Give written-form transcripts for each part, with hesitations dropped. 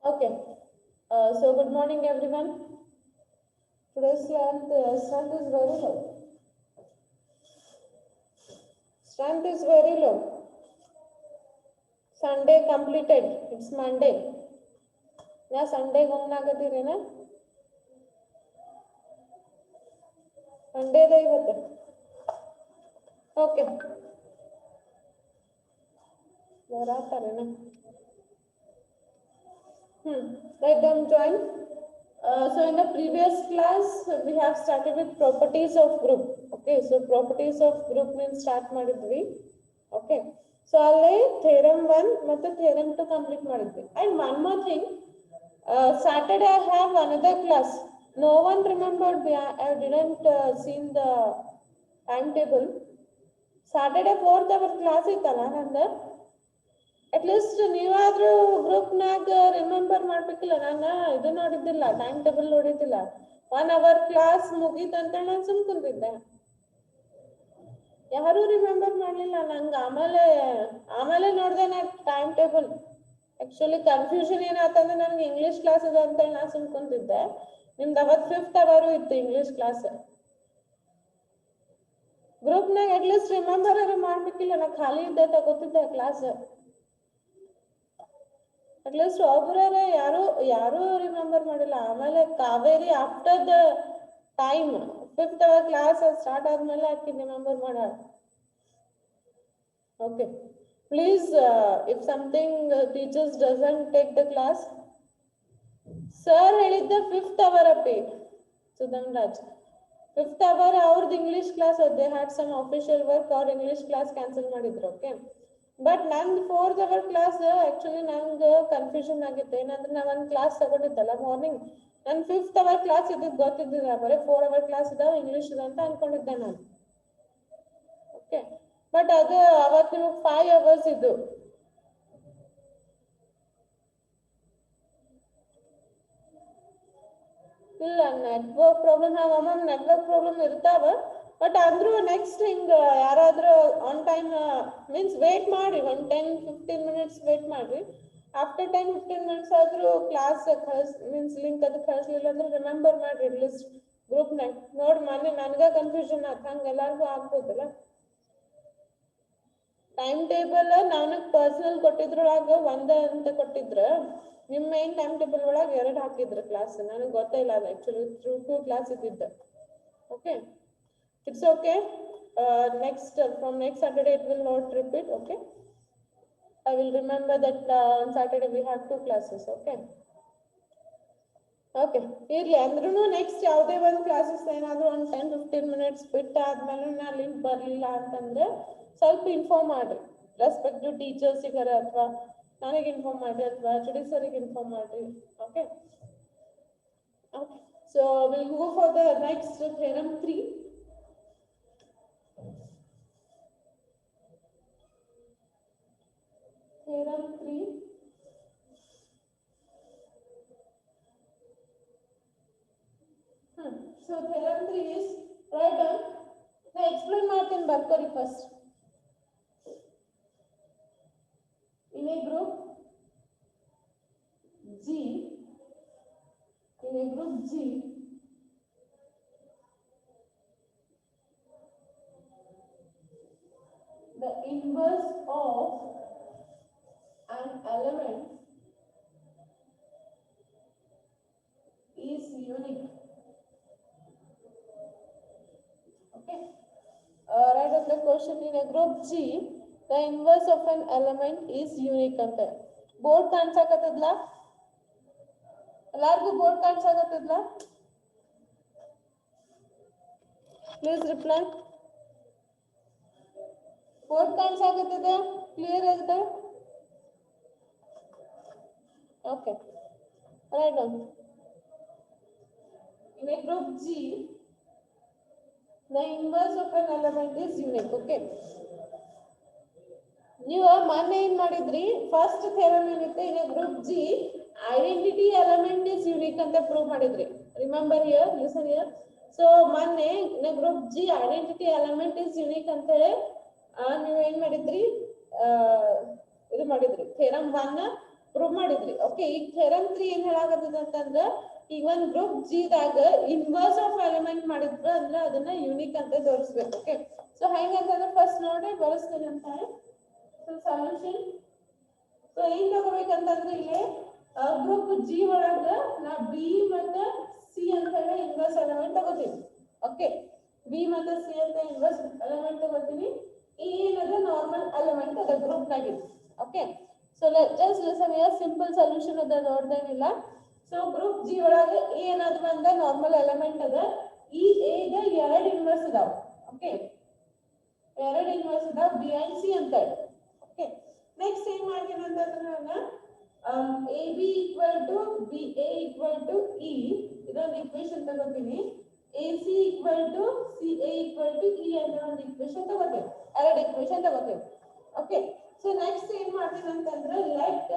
Okay. So good morning, everyone. Today's strength is very low. Strength is very low. Sunday completed. It's Monday. Now Sunday ಗೋಂಗ್ನಾಗತ್ತೀರೇನ Monday the ಇವತ್ತು. Okay. ಬರಾತಾರೇನ Let them join. So in the previous class we have started with properties of group. Okay, so properties of group means start ಮಾಡಿದ್ವಿ. Okay, so ಅಲ್ಲಿ theorem 1 ಮತ್ತು theorem 2 complete ಮಾಡಿದ್ವಿ. And one more thing, Saturday I have another class. No one remembered me. I didn't seen the timetable. Saturday 4th hour class ಇತ್ತಲ್ಲ ನಂದು. At least ನೀವಾದ್ರೂ ಗ್ರೂಪ್ನಾಗ remember ಮಾಡ್ಬೇಕಿಲ್ಲ. ನಾನು ಇದು ನೋಡಿದ್ದಿಲ್ಲ, ಟೈಮ್ ಟೇಬಲ್ ನೋಡಿದ್ದಿಲ್ಲ. 1 hour ಕ್ಲಾಸ್ ಮುಗೀತಂತ ನಾನು ಸುಮ್ ಕುಂತಿದ್ದೆ. ಯಾರು ರಿಮೆಂಬರ್ ಮಾಡಲಿಲ್ಲ. ನಂಗೆ ಆಮೇಲೆ ನೋಡಿದೆ ನಾ ಟೈಮ್ ಟೇಬಲ್. ಆಕ್ಚುಲಿ ಕನ್ಫ್ಯೂಷನ್ ಏನಾಯ್ತಂದ್ರೆ ನನಗೆ ಇಂಗ್ಲಿಷ್ ಕ್ಲಾಸ್ ಇದೆ ಅಂತೇಳಿ ನಾನು ಸುಮ್ ಕುಂತಿದ್ದೆ. ನಿಮ್ದು ಅವತ್ತು 5th hour ಇತ್ತು ಇಂಗ್ಲಿಷ್ ಕ್ಲಾಸ್. ಗ್ರೂಪ್ನಾಗ ಅಟ್ಲೀಸ್ಟ್ ರಿಮೆಂಬರ್ ಮಾಡ್ಬೇಕಿಲ್ಲ. ನಾ ಖಾಲಿ ಇದ್ದೆ ತಗೋತಿದ್ದೆ ಕ್ಲಾಸ್. ಅಟ್ಲೀಸ್ಟ್ ಒಬ್ಬರೇ ಯಾರು ರಿಮೆಂಬರ್ ಮಾಡಿಲ್ಲ. ಆಮೇಲೆ Kaveri after the time 5th hour class start ಆದ್ಮೇಲೆ ಆಕಿ ರಿಮೆಂಬರ್ ಮಾಡಾಳ. Okay, please if something teachers doesn't take the class, sir ಹೇಳಿದ್ದ 5th hour ಅಪ್ಪಿ ಸುಧಮ್ ರಾಜ್ 5th hour ಅವ್ರದ್ದು English class. They had some official work, ಅವ್ರ ಇಂಗ್ಲಿಷ್ ಕ್ಲಾಸ್ ಕ್ಯಾನ್ಸಲ್ ಮಾಡಿದ್ರು. Okay, but ನಂದು 4th hour ಕ್ಲಾಸ್ ಆಕ್ಚುಲಿ ನಂಗೆ confusion ಆಗಿತ್ತು. ಏನಂದ್ರೆ ನಾ ಒಂದು ಕ್ಲಾಸ್ ತಗೊಂಡಿದ್ದಲ್ಲ ಮಾರ್ನಿಂಗ್, ನನ್ನ 5th hour ಕ್ಲಾಸ್ ಇದ್ದಿದ್ದು ಗೊತ್ತಿದ್ದಿಲ್ಲ. ಬರೀ 4 hour ಕ್ಲಾಸ್ ಇದಾವ ಇಂಗ್ಲಿಷ್ ಇದೆ ಅಂತ ಅನ್ಕೊಂಡಿದ್ದೆ ನಾನು. ಓಕೆ, ಬಟ್ ಅದು ಅವತ್ತು ನಿಮಗೆ 5 hours ಇದ್ದು. ಇಲ್ಲ, ನೆಟ್ವರ್ಕ್ ಪ್ರಾಬ್ಲಮ್ ಒಮ್ಮೊಮ್ಮೆ ನೆಟ್ವರ್ಕ್ ಪ್ರಾಬ್ಲಮ್ ಇರ್ತಾವ. ಬಟ್ ಅಂದ್ರೂ ನೆಕ್ಸ್ಟ್ ಹಿಂಗ ಯಾರಾದ್ರೂ ಆನ್ ಟೈಮ್ ಮೀನ್ಸ್ ವೇಟ್ ಮಾಡಿ, 10-15 minutes ವೇಟ್ ಮಾಡ್ರಿ. ಆಫ್ಟರ್ 10-15 minutes ಆದ್ರೂ ಕ್ಲಾಸ್ ಮೀನ್ಸ್ ಲಿಂಕ್ ಅದು ಕಳಿಸ್ಲಿಲ್ಲ ಅಂದ್ರೆ ರಿಮೆಂಬರ್ ಮಾಡ್ರಿ ಲಿಸ್ಟ್ ಗ್ರೂಪ್ನಾಗ. ನೋಡಿ ಮೊನ್ನೆ ನನಗ ಕನ್ಫ್ಯೂಷನ್ ಆಯ್ತು, ಹಂಗೆ ಎಲ್ಲರಿಗೂ ಆಗ್ಬೋದಲ್ಲ. ಟೈಮ್ ಟೇಬಲ್ ನನಗೆ ಪರ್ಸನಲ್ ಕೊಟ್ಟಿದ್ರೊಳಗೆ ಒಂದ ಅಂತ ಕೊಟ್ಟಿದ್ರ, ನಿಮ್ಮ ಮೇನ್ ಟೈಮ್ ಟೇಬಲ್ ಒಳಗೆ 2 ಹಾಕಿದ್ರು ಕ್ಲಾಸ್. ನನಗೆ ಗೊತ್ತಿಲ್ಲ ಅದು ಆಕ್ಚುಲಿ 2 ಕ್ಲಾಸ್ ಇದ್ದಿದ್ದು. Okay, it's okay. From next Saturday it will not repeat. Okay, I will remember that on Saturday we have 2 classes. Okay, ಇರ್ಲಿ ಅಂದ್ರೂ ನೆಕ್ಸ್ಟ್ ಯಾವುದೇ ಒಂದು ಕ್ಲಾಸಸ್ ಏನಾದರೂ ಒಂದು 10-15 minutes ಬಿಟ್ಟು ಆದ್ಮೇಲೆ ನಾ ಲಿಂಕ್ ಬರಲಿಲ್ಲ ಅಂತಂದ್ರೆ ಸ್ವಲ್ಪ ಇನ್ಫಾರ್ಮ್ ಮಾಡ್ರಿ. ರೆಸ್ಪೆಕ್ಟಿವ್ ಟೀಚರ್ಸಿಗಾರ ಅಥವಾ ನನಗೆ ಇನ್ಫಾರ್ಮ್ ಮಾಡ್ರಿ ಅಥವಾ HOD ಸರಿಗೆ ಇನ್ಫಾರ್ಮ್ ಮಾಡ್ರಿ. Okay, so will go for the next theorem 3. Theorem 3. So theorem 3 is, write down. Now explain ಮಾಡ್ತೀನಿ, ಬರ್ಕೋರಿ first. In a group G, the inverse of an element is unique. Okay, write down the question. In a group G, the inverse of an element is unique ಅಂತ. Board ಕಾಣಿಸಕತ್ತದ್ಲ ಎಲ್ಲಾರ್ಗೂ? Board ಕಾಣಿಸಕತ್ತದ್ಲ? Please reply. Board ಕಾಣಿಸಕತ್ತದ? Clear ಆಗಿದೆ? Okay, write down. In a group G, the inverse of an element is unique. Okay, ನೀವು ಮೊನ್ನೆ ಏನ್ ಮಾಡಿದ್ರಿ, ಫಸ್ಟ್ ಥಿಯರಮ್ ಏನಿತ್ತು, in a group G identity element is unique ಅಂತ ಪ್ರೂವ್ ಮಾಡಿದ್ರಿ. Remember here, listen here. So ಮೊನ್ನೆ in a group G identity element is unique ಅಂತ ಹೇಳಿ ನೀವು ಏನ್ ಮಾಡಿದ್ರಿ, ಇದು ಮಾಡಿದ್ರಿ ಥಿಯರಮ್ 1 ಪ್ರೂವ್ ಮಾಡಿದ್ರಿ. ಓಕೆ, ಈಗ ಥೆರಮ್ 3 ಏನ್ ಹೇಳಾಕತ್ತದ ಅಂತಂದ್ರ ಈಗ ಒಂದ್ ಗ್ರೂಪ್ ಜಿ ದಾಗ ಇನ್ವರ್ಸ್ ಆಫ್ ಎಲಿಮೆಂಟ್ ಮಾಡಿದ್ರ ಅಂದ್ರೆ ಅದನ್ನ ಯೂನಿಕ್ ಅಂತ ತೋರಿಸ್ಬೇಕು. ಓಕೆ, ಸೊ ಹೆಂಗಂತಂದ್ರೆ ಫಸ್ಟ್ ನೋಡಿ ಬರೆಸ್ತೀನಿ ಅಂತ. ಸೊ ಸೊಲ್ಯೂಷನ್, ಸೊ ಏನ್ ತಗೋಬೇಕಂತಂದ್ರೆ ಇಲ್ಲಿ ಗ್ರೂಪ್ ಜಿ ಒಳಗ ನಾ ಬಿ ಮತ್ತೆ ಸಿ ಅಂತ ಹೇಳಿ ಇನ್ವರ್ಸ್ ಎಲಿಮೆಂಟ್ ತಗೋತೀವಿ. ಓಕೆ, ಬಿ ಮತ್ತೆ ಸಿ ಅಂತ ಇನ್ವರ್ಸ್ ಎಲಿಮೆಂಟ್ ತಗೋತೀವಿ. ಈ ಏನದ ನಾರ್ಮಲ್ ಎಲಿಮೆಂಟ್ ಅದ ಗ್ರೂಪ್ ನಾಗ. Okay, so just listen here, simple solution ಅದ, ನೋಡ್ದೇನಿಲ್ಲ. ಸೊ ಗ್ರೂಪ್ ಜಿ ಒಳಗ ಏನದ ಬಂದ ನಾರ್ಮಲ್ ಎಲಿಮೆಂಟ್ ಅದ. ಈ ಎ ಗೆ ಎರಡು ಇನ್ವರ್ಸ್ ಅದಾವ. ಓಕೆ, ಎರಡು ಇನ್ವರ್ಸ್ ಅದಾವ ಬಿ ಅಂಡ್ ಸಿ ಅಂತ ಹೇಳಿ. ಓಕೆ, ನೆಕ್ಸ್ಟ್ ಏನ್ ಮಾಡ್ತೀನಿ ಅಂತಂದ್ರೆ ನಾನು A B equal to B A equal to E ಇದೊಂದು ಇಕ್ವೇಶನ್ ತಗೋತೀನಿ. A C equal to C A equal to E ಅಂತ ಒಂದು ಇಕ್ವೇಶನ್ ತಗೋತೀನಿ. ಎರಡು ಇಕ್ವೇಶನ್ ತಗೋತೀನಿ. ಓಕೆ, ಸೊ ನೆಕ್ಸ್ಟ್ ಏನ್ ಮಾಡ್ತೀನಿ ಅಂತಂದ್ರೆ let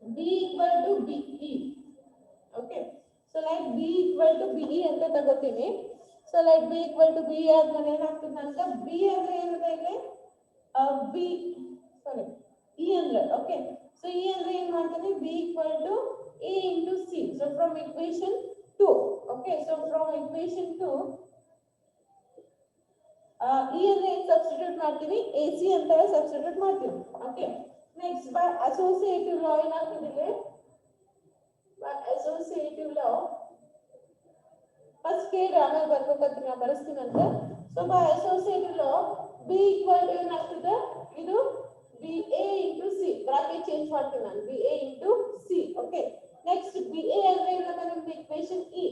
B equal to B E. Okay, so let B equal to B E ಅಂತ ತಗೋತೀನಿ. So let B equal to B ಆದ್ಮೇಲೆ ಏನಾಗ್ತದೆ ಅಂತ, ಬಿ ಅಂದ್ರೆ ಏನಿದೆ ಇಲ್ಲಿ ಬಿ ಸಾರಿ ಇ ಅಂದ್ರೆ. ಓಕೆ, ಸೊ ಇ ಅಂದ್ರೆ ಏನ್ ಮಾಡ್ತೀನಿ, B equal to A into C. So from equation 2. Okay, so from equation 2 E ಅಂದ್ರೆ ಏನ್ ಸಬ್ಸ್ಟಿಟ್ಯೂಟ್ ಮಾಡ್ತೀವಿ, ಎ ಸಿ ಅಂತ ಸಬ್ಸ್ಟಿಟ್ಯೂಟ್ ಮಾಡ್ತೀವಿ. ಓಕೆ, ನೆಕ್ಸ್ಟ್ ಬೈ ಅಸೋಸಿಯೇಟಿವ್ ಲಾ ಏನಾಗ್ತದೆ, ಬೈ ಅಸೋಸಿಯೇಟಿವ್ ಲಾ ಫಸ್ಟ್ ಕೇಳಿ ಆಮೇಲೆ ಬರ್ಕೋತೀನಿ, ನಾ ಬರೆಸ್ತೀನಿ ಅಂತ. So by associative law B equal to ಏನಾಗ್ತದೆ, ಇದು B A into C, bracket change ಮಾಡ್ತೀನಿ ನಾನು, B A into C. Okay, next B A ಅಂದ್ರೆ ಏನಂತ ನಿಮ್ದು equation E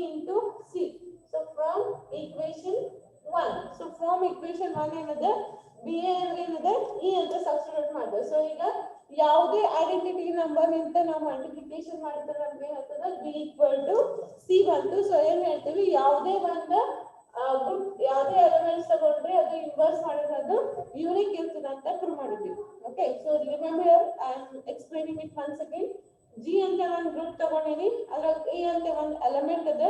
into C. So from equation 1, so from equation 1 ಏನದ B A ಅಂದ್ರೆ ಏನದ ಇ ಅಂತ ಸಬ್ಸ್ಟಿಟ್ಯೂಟ್ ಮಾಡಿದೆ. ಸೊ ಈಗ ಯಾವುದೇ ಐಡೆಂಟಿಟಿ ನಂಬರ್ ನಿಂತ ನಾವು ಮಲ್ಟಿಪ್ಲಿಕೇಶನ್ ಮಾಡಿದ್ರೆ ನಮ್ಗೆ ಏನಾಗ್ತದೆ, ಬಿ ಈಕ್ವಲ್ ಟು ಸಿ ಬಂತು. ಸೊ ಏನ್ ಹೇಳ್ತೀವಿ, ಯಾವುದೇ ಒಂದು ಗ್ರೂಪ್ ಯಾವುದೇ ಎಲಿಮೆಂಟ್ಸ್ ತಗೊಂಡ್ರೆ ಅದು ಇನ್ವರ್ಸ್ ಮಾಡಿದ್ರೆ ಅದು ಯೂನಿಕ್ ಇರ್ತದೆ ಅಂತ ಪ್ರೂವ್ ಮಾಡಿದ್ವಿ. Okay, so remember I am explaining it once again. G ಅಂತ ಒಂದು ಗ್ರೂಪ್ ತಗೊಂಡಿನಿ, ಅದ್ರಾಗ ಎ ಅಂತ ಒಂದು ಎಲಿಮೆಂಟ್ ಅದ,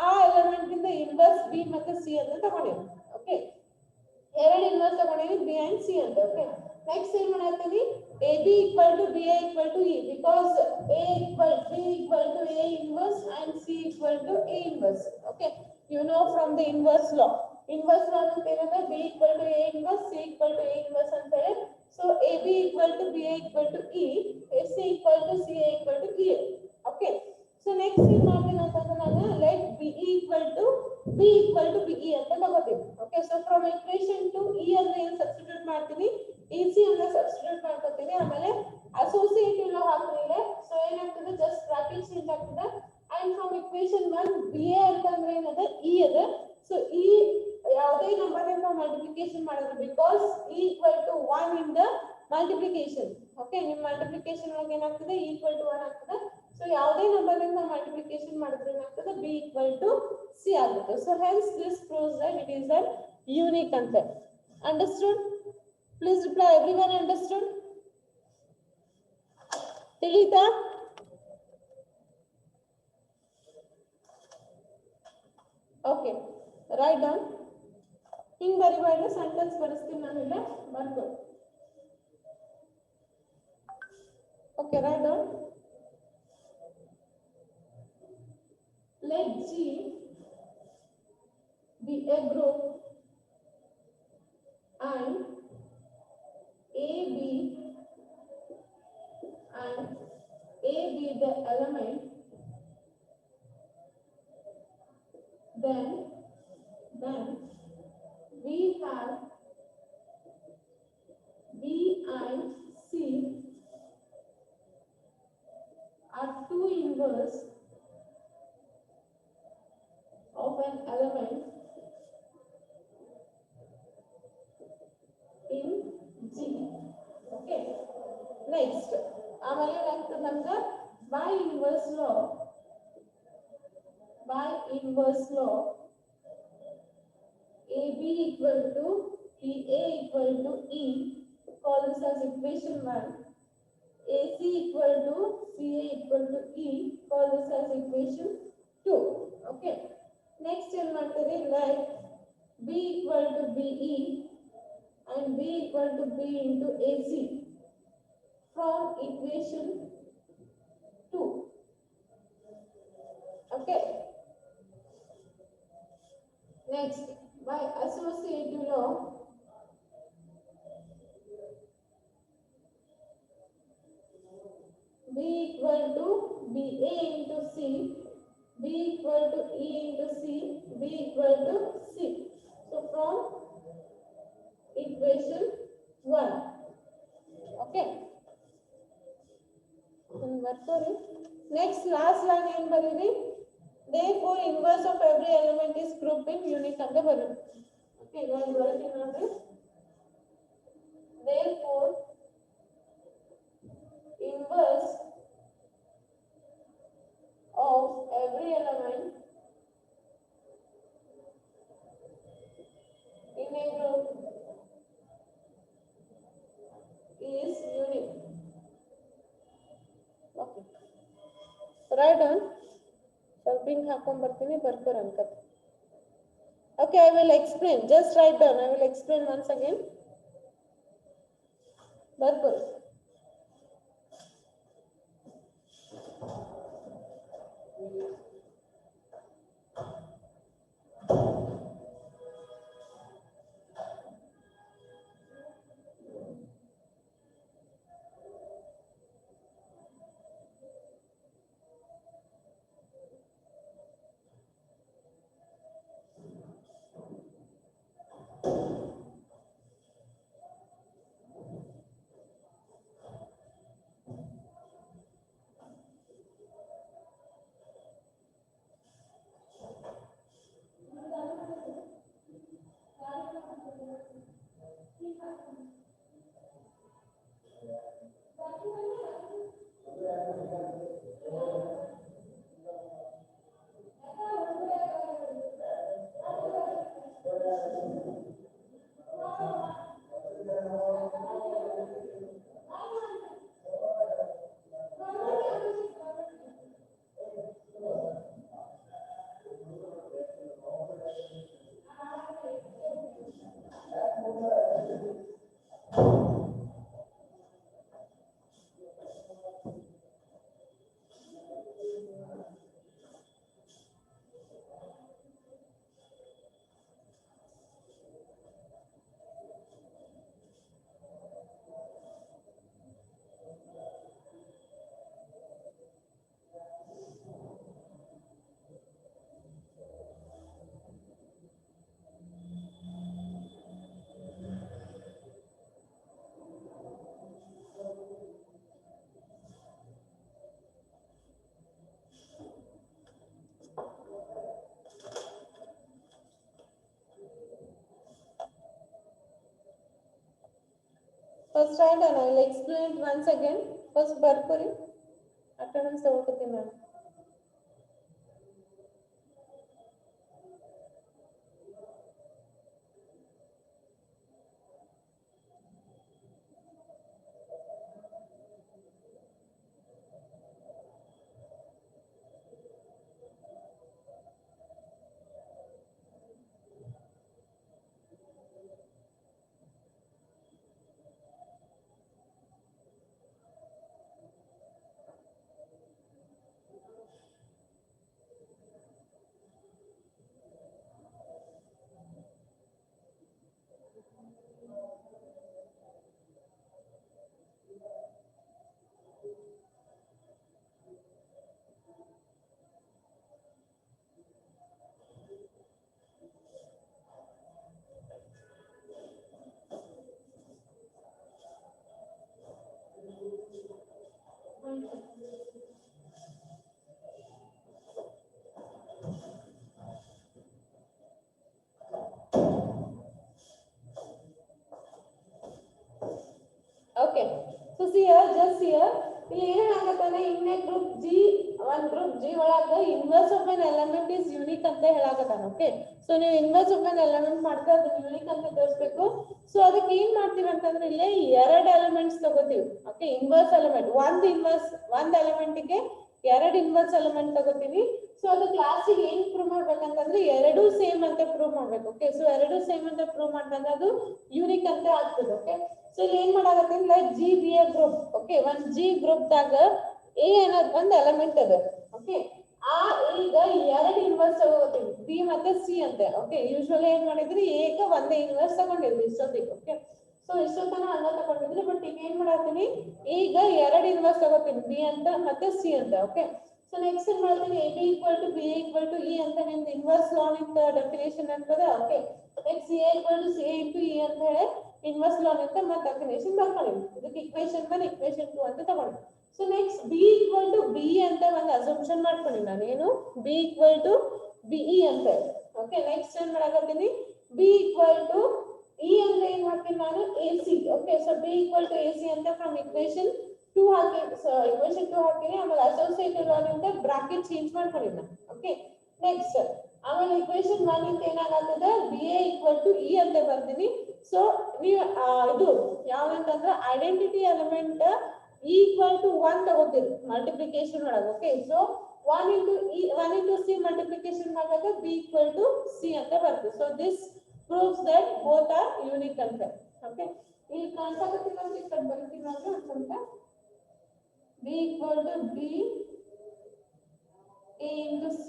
ಆ ಎಲಿಮೆಂಟ್ ಇಂದ ಇನ್ವರ್ಸ್ ಬಿ ಮತ್ತೆ ಸಿ ಅಂತ ತಗೊಂಡಿನಿ. ಓಕೆ, ಎರಡು ಇನ್ವರ್ಸ್ ತಗೊಂಡಿನಿ, ಬಿ ಅಂಡ್ ಸಿ ಅಂತ. ಓಕೆ, ನೆಕ್ಸ್ಟ್ ಏನ್ ಮಾಡತ್ತೀವಿ, A B equal to B A equal to E, because A equal B equal to A inverse and C equal to A inverse. Okay, you know from the inverse law ಅಂತ ಏನಂದ್ರೆ b equal to a inverse, c equal to a inverse ಅಂತ ಹೇಳಿ. so ab equal to ba equal to e, ac equal to ca equal to e. okay, so next ಏನ್ ಮಾಡ್ತೀನಿ ಅಂತಂದ್ರೆ ನಾನು let be equal to be ಅಂತ ತಗೋತೀನಿ. okay, so from equation to e ಅಂದ್ರೆ ಏನು ಸಬ್ಸ್ಟಿಟ್ಯೂಟ್ ಮಾಡ್ತೀನಿ, ac ಅಂದ್ರೆ ಸಬ್ಸ್ಟಿಟ್ಯೂಟ್ ಮಾಡ್ಕೊತೀನಿ, ಆಮೇಲೆ ಅಸೋಸಿಯೇಟಿವ್ ಲಾ ಹಾಕ್ತೀನಿ. ಸೊ ಏನಾಗ್ತದೆ, ಜಸ್ಟ್ ಬ್ರಾಕೆಟ್ ಚೇಂಜ್ ಆಗ್ತದೆ. and from equation 1 ba ಅಂತಂದ್ರೆ ಏನದ e ಅದ. ಸೊ e ಯಾವುದೇ ನಂಬರ್ ಇಂದ ಮಲ್ಟಿಪ್ಲಿಕೇಶನ್ ಮಾಡಿದ್ರೆ, because e equal to 1 in the multiplication. Okay, ನಿಮ್ಮ ಮಲ್ಟಿಪ್ಲಿಕೇಶನ್ ಒಳಗೆ ಏನಾಗ್ತದೆ, e equal to 1 ಆಗ್ತದೆ. ಸೊ ಯಾವುದೇ ನಂಬರ್ ಇಂದ ಮಲ್ಟಿಪ್ಲಿಕೇಶನ್ ಮಾಡಿದ್ರೆ ಏನಾಗ್ತದೆ, b equal to c ಆಗುತ್ತೆ. So hence this proves that it is an unique ಅಂತ. understood? please reply, everyone understood? ತಿಳಿತಾ? Okay, write down. ಹಿಂಗ್ ಬರಿಬಾರ್ದು, ಸೆಂಟೆನ್ಸ್ ಬರೆಸ್ತೀನಿ ನಾನು, ಇಲ್ಲ ಬರ್ಬೋದು. Okay, write down. Let G be a group and a be the element, then we have b and c are two inverse of an element in G. Okay, next ಆಮೇಲೆ ಏನಾಗ್ತದೆ ನಮ್ಗೆ, by inverse law AB equal to PA equal to E, call this as equation 1. AC equal to CA equal to E, call this as equation 2. Okay, next ಏನ್ ಮಾಡ್ತೀವಿ, like B equal to BE and B equal to B into AC. from equation 2. Okay. Next, by associative law, B equal to BA into C, B equal to E into C, B equal to C. So from equation 1. Okay. Next, last line ಏನು ಬರೀರಿ? Therefore, inverse of every element is grouped in unique ಅಂತ ಬರುತ್ತೆ. Okay, going working on this. Therefore, inverse of every element in a group is unique. Okay. Write down. ಸ್ವಲ್ಪ ಹಿಂಗೆ ಹಾಕೊಂಡ್ ಬರ್ತೀನಿ, ಬರ್ಕೋರ್ ಅನ್ಕತ್. Okay, I will explain. Just write down. I will explain once again. ಬರ್ಕೋರ್. First write down. I will explain it once again. First ಬರ್ಕೋರಿ. Attendance ತಗೊಳ್ತೀನಿ ನಾನು. Okay. So see here, just here. ಇಲ್ಲಿ ಏನಾಗತ್ತಾನೆ in a group G, one group G ಒಳಗ inverse of an element is unique ಅಂತ ಹೇಳಾಕತ್ತಾನ. Okay. So ನೀವು inverse of an element ಮಾಡಿದ್ರೆ ಅದು unique ಅಂತ ತೋರಿಸಬೇಕು. So ಅದಕ್ಕೆ ಏನ್ ಮಾಡ್ತೀವಿ ಅಂತಂದ್ರೆ ಇಲ್ಲಿ ಎರಡು ಎಲಿಮೆಂಟ್ಸ್ ತಗೋತೀವಿ. Okay, inverse element. ಒಂದು element ಗೆ ಎರಡು inverse element ತಗೋತೀವಿ. ಸೊ ಅದು ಕ್ಲಾಸಿಗೆ ಏನ್ ಪ್ರೂವ್ ಮಾಡ್ಬೇಕಂತಂದ್ರೆ ಎರಡು ಸೇಮ್ ಅಂತ ಪ್ರೂವ್ ಮಾಡ್ಬೇಕು. ಓಕೆ, ಸೊ ಎರಡು ಸೇಮ್ ಅಂತ ಪ್ರೂವ್ ಮಾಡಿದಾಗ ಅದು ಯೂನಿಕ್ ಅಂತ ಆಗ್ತದೆ. ಓಕೆ, ಸೊ ಇಲ್ಲಿ ಏನ್ ಮಾಡಾಕತ್ತಿಲ್ಲ, G be a group. Okay, ಒಂದ್ ಜಿ ಗ್ರೂಪ್ ದಾಗ ಎ ಅನ್ನೋದು ಒಂದ್ ಎಲಿಮೆಂಟ್ ಅದ. ಓಕೆ, ಆ ಈಗ ಎರಡು ಇನ್ವರ್ಸ್ ತಗೋತೀವಿ, ಬಿ ಮತ್ತೆ ಸಿ ಅಂತೆ. ಓಕೆ, ಯೂಶುವಲಿ ಏನ್ ಮಾಡಿದ್ರಿ, ಎಗ ಒಂದೇ ಇನ್ವರ್ಸ್ ತಗೊಂಡಿದ್ರಿ ಇಷ್ಟೊತ್ತಿಗೆ. ಓಕೆ, ಸೊ ಇಷ್ಟೊತ್ತನ ಹಂಗ ತಗೊಂಡಿದ್ರಿ, ಬಟ್ ಈಗ ಏನ್ ಮಾಡಾತೀನಿ, ಈಗ ಎರಡು ಇನ್ವರ್ಸ್ ತಗೋತೀನಿ, ಬಿ ಅಂತ ಮತ್ತೆ ಸಿ ಅಂತ. ಓಕೆ, ಸೊ ನೆಕ್ಸ್ಟ್ ಏನ್ ಮಾಡ್ತೀನಿ, A B equal to B equal to E ಅಂತ ನಿಮ್ದು ಇನ್ವರ್ಸ್ ಲಾ ನಿಂದ ಡೆಫಿನೇಷನ್ ಅಂತದ. Okay, next C equal to C into E ಅಂತ ಹೇಳಿ ಇನ್ವರ್ಸ್ ಲಾ ನಿಂದ ಮತ್ತೆ ಡೆಫಿನೇಷನ್ ಬರ್ಕೊಳ್ಳಿ. ಇದಕ್ಕೆ ಇಕ್ವೇಶನ್ 1 ಇಕ್ವೇಶನ್ 2 ಅಂತ ತಗೊಂಡು. So next B equal to B ಅಂತ ಒಂದು ಅಸಂಪ್ಷನ್ ಮಾಡ್ಕೊಂಡು ನಾನು ಏನು, ಬಿ ಈಕ್ವಲ್ ಟು ಬಿಇ ಅಂತ. ಓಕೆ, ನೆಕ್ಸ್ಟ್ ಏನ್ ಮಾಡಾಕತ್ತೀನಿ, ಬಿ ಈಕ್ವಲ್ ಟು ಇ ಅಂದ್ರೆ ಏನ್ ಮಾಡ್ತೀನಿ ನಾನು, A C. Okay, so B equal to A C ಅಂತ ಫ್ರಮ್ ಇಕ್ವೇಶನ್ 2 ಹಾಕಿ, ಇಕ್ವೇಶನ್ 2 ಹಾಕಿನಿ. ಆಮೇಲೆ ಅಸೋಸಿಯೇಟೆಡ್ ಲಾ ನಿಂದ ಬ್ರಾಕೆಟ್ ಚೇಂಜ್ ಮಾಡ್ಕೊಂಡಿನಿ ನಾನು. ಓಕೆ, ನೆಕ್ಸ್ಟ್ ಆಮೇಲೆ ಇಕ್ವೇಶನ್ 1 ಇಂದ ಏನಾಗತ್ತದ, B A equal to E ಅಂತ ಬರ್ತೀನಿ. ಸೊ ನೀವು ಇದು ಯಾವಂತಂದ್ರೆ ಐಡೆಂಟಿಟಿ ಎಲಿಮೆಂಟ್ ಈಕ್ವಲ್ ಟು 1 ತಗೋತೀರಿ ಮಲ್ಟಿಪ್ಲಿಕೇಶನ್ ಒಳಗೆ. Okay, so 1 into e 1 into c multiplication ಮಾಡಿದಾಗ b equal to c ಅಂತ ಬರ್ತದೆ. So this proves that both are unique ಅಂತ. ಓಕೆ, ಇಲ್ಲಿ ಕಾನ್ಸೆಪ್ಟ್ ಅಂತ ಈ ಕಡೆ ಬರ್ತೀನಿ ನಾನು ಅಂತ, b equal to b a into c.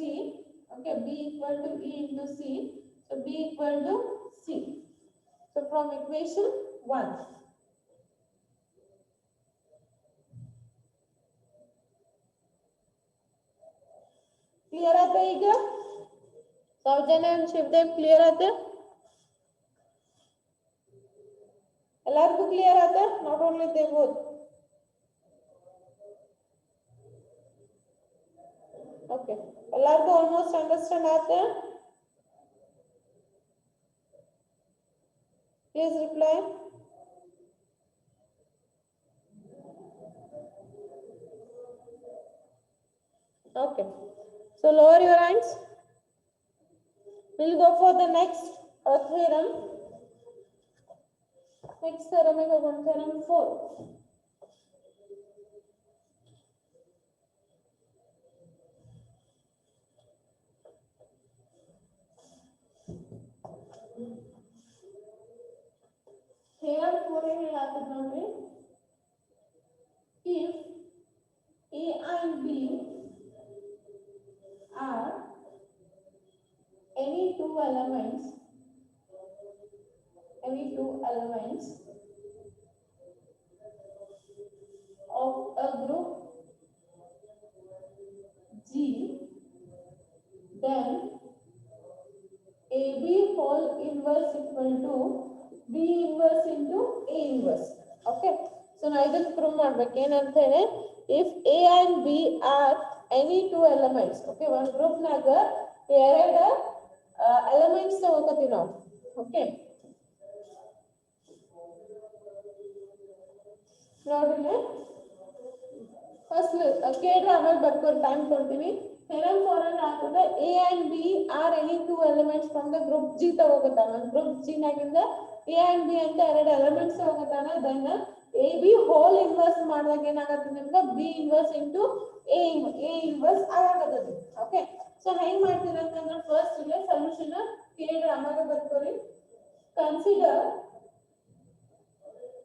Okay, b equal to e into c. so b equal to c. so from equation 1 clear आता है ಈಗ ಸೌಜನ್ಯ ಶಿವದೇವ್ ಕ್ಲಿಯರ್ ಆತ, ಎಲ್ಲರಿಗೂ ಕ್ಲಿಯರ್ ಆತ, not only they both. Okay, ಎಲ್ಲರಿಗೂ ಆಲ್ಮೋಸ್ಟ್ ಅಂಡರ್ಸ್ಟ್ಯಾಂಡ್ ಆತ. Please reply. Okay, so lower your hands. We'll go for the next theorem. Next theorem is theorem 4. Theorem 4 is nothing. If A and B are any two elements of a group G, then AB whole inverse equal to B inverse into A inverse. Okay, so now ಇದನ್ನ prove ಮಾಡ್ಬೇಕು ಏನಂತ ಹೇಳಿ, if A and B are any two elements. Okay, one group ನಾಗ ಎರಡು elements ತಗೋತೀವಿ ನಾವು. Okay, ನೋಡ್ರಿ first ಕೇಳ್ರಿ, ಆಮೇಲೆ ಬರ್ಕೋರಿ, ಟೈಮ್ ಕೊಡ್ತೀನಿ. theorem 4 ಅಲ್ಲಿ ಆಗ್ತದೆ, A and B are any two elements from the group G ತಗೋತಾನ. ಒಂದು ಗ್ರೂಪ್ G ನಾಗಿಂದ A and B ಅಂತ ಎರಡು ಎಲಿಮೆಂಟ್ಸ್ ತಗೋತಾನ. Then A B whole inverse ಮಾಡಿದಾಗ ಏನಾಗತ್ತೆ ನಿಮ್ಗೆ, B inverse into A inverse ಆಗತ್ತದ. ಓಕೆ, ಸೊ ಹೆಂಗ್ ಮಾಡ್ತೀರ ಅಂತಂದ್ರೆ ಫಸ್ಟ್ ಇಲ್ಲಿ ಸೊಲ್ಯೂಷನ್ ಕೇಳ್ರಿ, ಆಮೇಲೆ ಬರ್ಕೋರಿ. ಕನ್ಸಿಡರ್,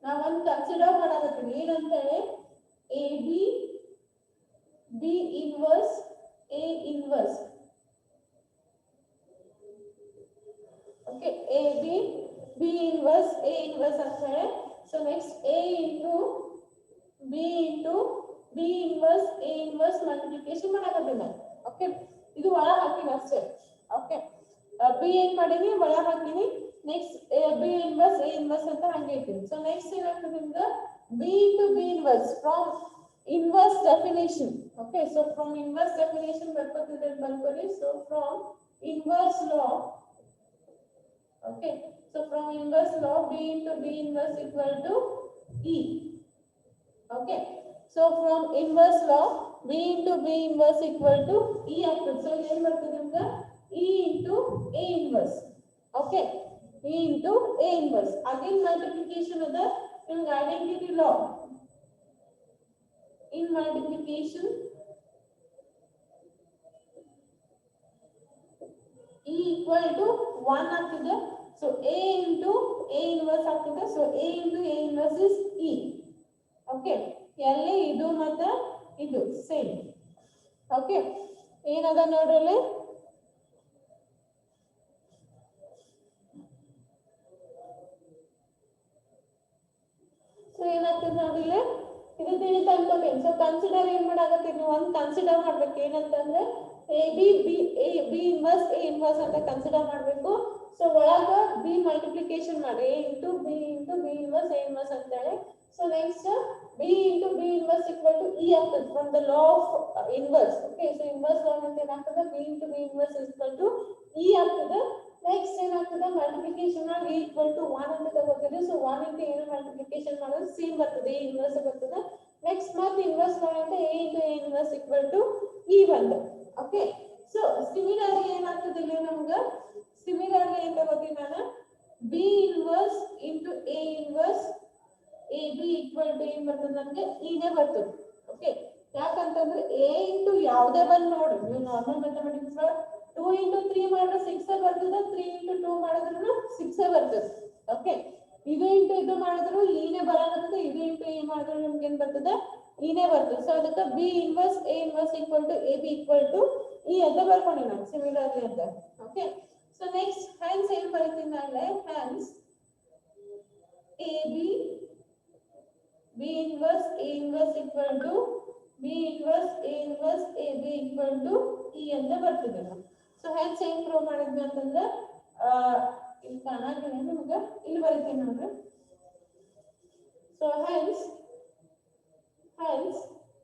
ನಾವೊಂದು ಕನ್ಸಿಡರ್ ಮಾಡಾಕತ್ತೀನಿ ಏನಂತ ಹೇಳಿ, A B B inverse A inverse. Okay, A B B inverse A inverse ಅಂತ ಹೇಳಿ. So next A into B inverse A inverse multiplication ಮಾಡಾಕತ್ತೀನಿ ನಾನು. ಓಕೆ, ಇದು ಒಳಗೆ ಹಾಕಿನಿ ಅಷ್ಟೇ. ಓಕೆ, ಬಿ ಏನ್ ಮಾಡೀನಿ, ಒಳಗೆ ಹಾಕಿನಿ. Next B inverse A inverse ಅಂತ ಹಂಗೆ ಇಟ್ಟಿನಿ. ಸೊ ನೆಕ್ಸ್ಟ್ ಏನಾಗ್ತದೆ ನಿಮ್ಗೆ, B into B inverse from inverse definition. Okay, so from inverse definition ಬರ್ಕೋರಿ. so from inverse law, okay, so from inverse law b into b inverse equal to e. Okay, so from inverse law b into b inverse equal to e ಆಗ್ತದೆ. so ಏನು ಬರ್ತದೆ ನಿಮ್ಗೆ, e into a inverse. Okay, e into a inverse. again multiplication ಅದ ನಿಮ್ಗೆ identity law. in multiplication E equal to 1 ಆಗ್ತಿದೆ. So A into A inverse ಆಗ್ತಿದೆ. So A into A inverse is E. Okay. ಎಲ್ಲಿ ಇದು ಮತ್ತೆ ಇದು same. Okay. ಏನದ ನೋಡ್ರಲ್ಲಿ so ಏನಾಗ್ತದೆ ನೋಡಿಲ್ಲಿ ಇದು ತಿಳಿತಾ ಇಂಪಾರ್ಟೆಂಟ್. ಸೊ ಕನ್ಸಿಡರ್ ಏನ್ ಮಾಡಾಕತ್ತೀವಿ ನೀವು ಒಂದು ಕನ್ಸಿಡರ್ ಮಾಡ್ಬೇಕು ಏನಂತಂದ್ರೆ ಬಿ ಇನ್ವರ್ಸ್ ಎ ಇನ್ವರ್ಸ್ ಅಂತ ಕನ್ಸಿಡರ್ ಮಾಡಬೇಕು. ಸೊ ಒಳಗ ಬಿ ಮಲ್ಟಿಪ್ಲಿಕೇಶನ್ ಮಾಡಿ A into B inverse A inverse ಅಂತ ಹೇಳಿ. So next B into B inverse equal to E ಆಗ್ತದೆ from the law of inverse. Okay. So inverse law ಅಂತ ಏನಾಗ್ತದೆ B into B inverse equal to E ಆಗ್ತದೆ. Next ಏನಾಗ್ತದೆ multiplication ಮಾಡಿ equal to 1 ಅಂತ ತಗೋತೀವಿ. ಸೊ 1 ಇಂಟು ಏನು multiplication ಮಾಡೋದು ಸೇಮ್ ಬರ್ತದೆ ಎ ಇನ್ವರ್ಸ್ ಬರ್ತದೆ. ನೆಕ್ಸ್ಟ್ ಮತ್ತೆ ಇನ್ವರ್ಸ್ ಮಾಡಿದ್ರೆ A into A inverse equal to E ಬಂತು. ಓಕೆ. ಸೊ ಸಿಮಿಲರ್ಲಿ ಏನಾಗ್ತದೆ ಇಲ್ಲಿ ನಮ್ಗೆ ಸಿಮಿಲರ್ಲಿ ಏನ್ ತಗೋತೀನಿ ನಾನು B inverse into A inverse A B equal to ಏನ್ ಬರ್ತದೆ ನಮ್ಗೆ ಇನೇ ಬರ್ತದೆ. ಓಕೆ. ಯಾಕಂತಂದ್ರೆ ಎ ಇಂಟು ಯಾವುದೇ ಬಂದು ನೋಡ್ರಿ ನೀವು ನಾರ್ಮಲ್ ಮ್ಯಾಥಮೆಟಿಕ್ಸ್ 2 ಇಂಟು 3 ಮಾಡಿದ್ರೆ 6 ಬರ್ತದೆ. 3 ಇಂಟು 2 ಮಾಡಿದ್ರು 6 ಬರ್ತದೆ. ಓಕೆ. ಇದು ಇಂಟು ಇದು ಮಾಡಿದ್ರು ಇನೇ ಬರಾಕತ್ತದೆ. ಇದು ಇಂಟು ಎ ಮಾಡಿದ್ರು ನಮ್ಗೆ ಏನ್ ಬರ್ತದೆ ಇನೇ ಬರ್ತದೆ. ಸೊ ಅದಕ್ಕೆ B inverse A inverse equal to A B equal to E ಅಂತ ಬರ್ಕೊಂಡಿ ನಾನು ಸಿಮಿಲರ್ಲಿ ಅಂತ. ಓಕೆ. ಸೊ ನೆಕ್ಸ್ಟ್ ಹ್ಯಾನ್ಸ್ ಏನ್ ಬರೀತೀನಿ ನಾಳೆ hence A B B inverse A inverse equal to B inverse A inverse A B equal to E ಅಂತ ಬರ್ತಿದೆ. So Hans ಏನ್ ಪ್ರೂವ್ ಮಾಡಿದ್ವಿ ಅಂತಂದ್ರೆ ಇಲ್ಲಿ ಕಾಣಾಗಿಲ್ಲ ನಿಮ್ಗೆ ಇಲ್ಲಿ ಬರೀತೀನಿ ನೋಡ್ರಿ. ಸೊ ಹ್ಯಾನ್ಸ್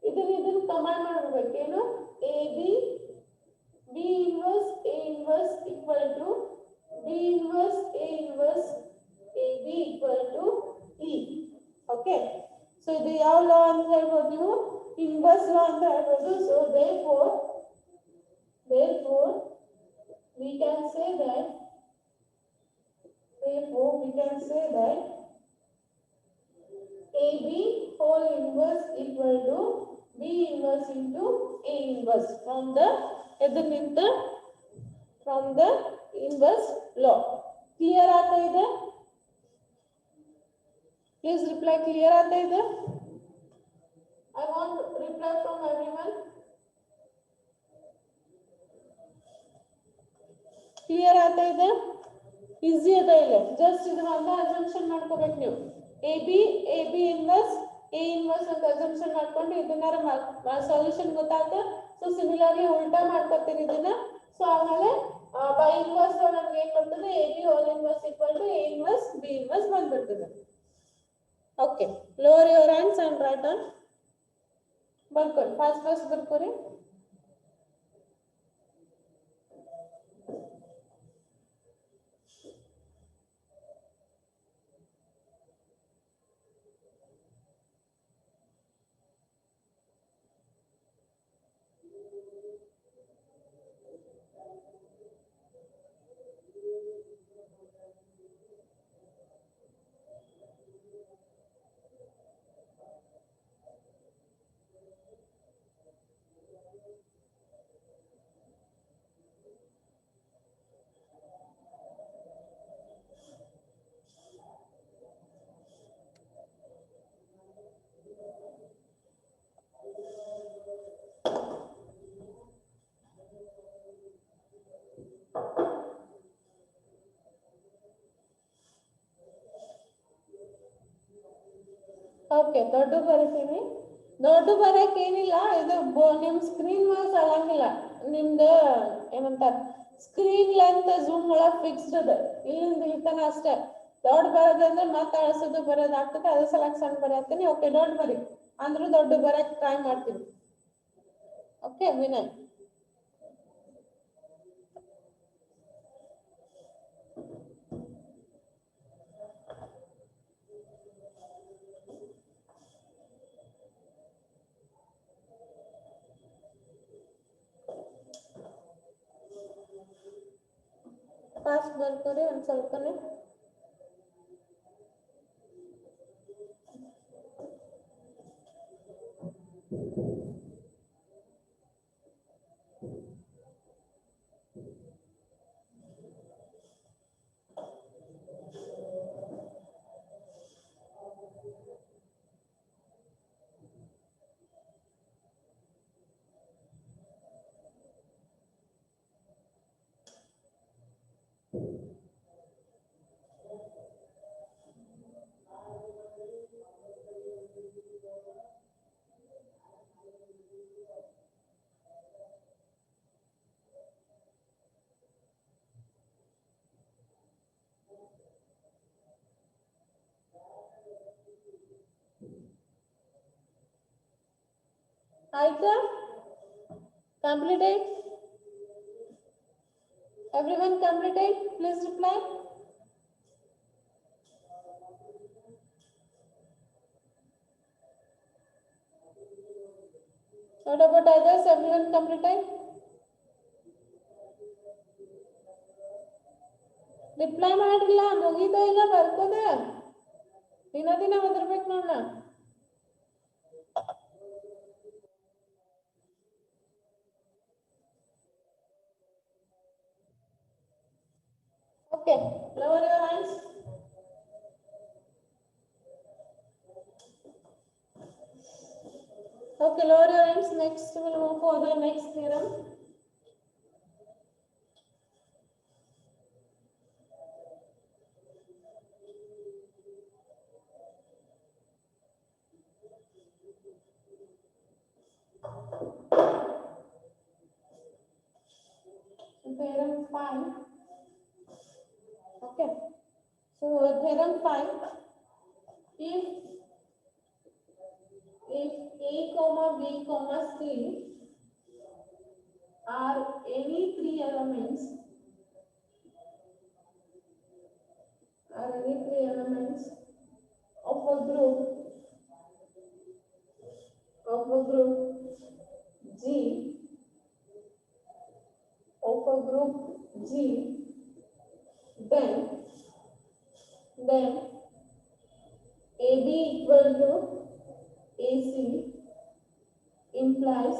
ಇದನ್ನ ಕಮಾಂಡ್ ಮಾಡ್ಬೇಕು ಏನು A B B inverse A inverse equal to B inverse A inverse A B equal to E. Okay. So ಇದು ಯಾವ ಲಾ ಅಂತ ಹೇಳ್ಬೋದು ನೀವು ಇನ್ವರ್ಸ್ ಲಾ ಅಂತ ಹೇಳ್ಬೋದು. So therefore we can say that AB whole inverse equal to B inverse into A inverse from the inverse law. Clear आता है इधर? Please reply clear आता है इधर? I want reply from everyone. Clear आता है इधर? Easy आता है इधर. Just इधर वाला assumption ಮಾಡ್ಕೋಬೇಕು ನೀವು. AB inverse A inverse ಅಂತ assumption ಮಾಡ್ಕೊಂಡು ಇದನ್ನಾರ ಸೊಲ್ಯೂಷನ್ ಗೊತ್ತಾಗುತ್ತೆ. ಸೊ ಸಿಮಿಲರ್ಲಿ ಉಲ್ಟಾ ಮಾಡ್ಕೊತೀರಿ ಇದನ್ನ. ಸೊ ಆಮೇಲೆ ಬೈ ಇನ್ವರ್ಸ್ ನಮ್ಗೆ ಏನ್ ಬರ್ತದೆ AB whole inverse equal to A inverse B inverse ಬಂದ್ಬಿಡ್ತದೆ. Okay. Lower your hands and write on ಬರ್ಕೊಳ್ಳಿ. ಫಾಸ್ಟ್ ಬರ್ಕೊಳ್ಳಿ. ಓಕೆ. ದೊಡ್ಡ ಬರೀತೀನಿ. ದೊಡ್ಡ ಬರಕ್ ಏನಿಲ್ಲ. ಇದು ನಿಮ್ ಸ್ಕ್ರೀನ್ ಮಾರ್ಕ್ಸ್ ಆಗಂಗಿಲ್ಲ. ನಿಮ್ದು ಏನಂತಾರ ಸ್ಕ್ರೀನ್ ಲೆಂತ್ ಜೂಮ್ ಒಳಗ್ ಫಿಕ್ಸ್ಡ್ ಅದ. ಇಲ್ಲಿಂದ ಇಲ್ತಾನ ಅಷ್ಟೇ. ದೊಡ್ಡ ಬರೋದಂದ್ರೆ ಮತ್ತೆ ಅಳಸೋದು ಬರೋದಾಗ್ತದೆ. ಅದ್ರ ಸಲಕ್ ಸಣ್ಣ ಬರೀತೀನಿ. ಓಕೆ. ದೊಡ್ಡ ಬರಿ ಅಂದ್ರೂ ದೊಡ್ಡ ಬರಕ್ ಟ್ರೈ ಮಾಡ್ತೀನಿ. ಓಕೆ. ವಿನಯ್ ಫಾಸ್ಟ್ ಬರ್ಕೋರಿ ಒಂದ್ ಸ್ವಲ್ಪನೇ. ಆಯ್ತಾ? Completed? Everyone completed? Please reply. What about others? Everyone completed? Reply ಮಾಡಿಲ್ಲ, ಮುಗಿದೋ ಇಲ್ಲ ಬರ್ಕೋದೆ, ದಿನ ದಿನ ಓದಿರ್ಬೇಕು ನೋಡ. Okay, lower your hands. Okay, lower your hands. Next, we will move for the next theorem. Theorem 5. Okay, so theorem 5. If A comma B comma C are any three elements of a group G, then AB equal to AC implies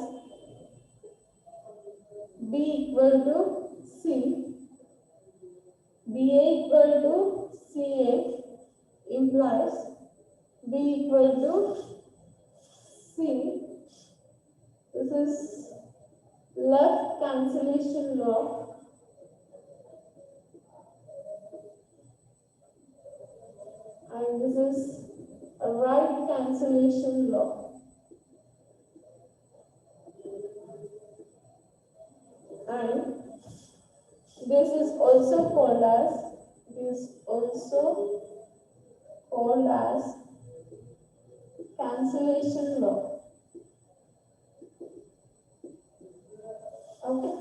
B equal to C, BA equal to CA implies B equal to C. This is left cancellation law. And this is a right cancellation law. And this is also called as cancellation law. Okay,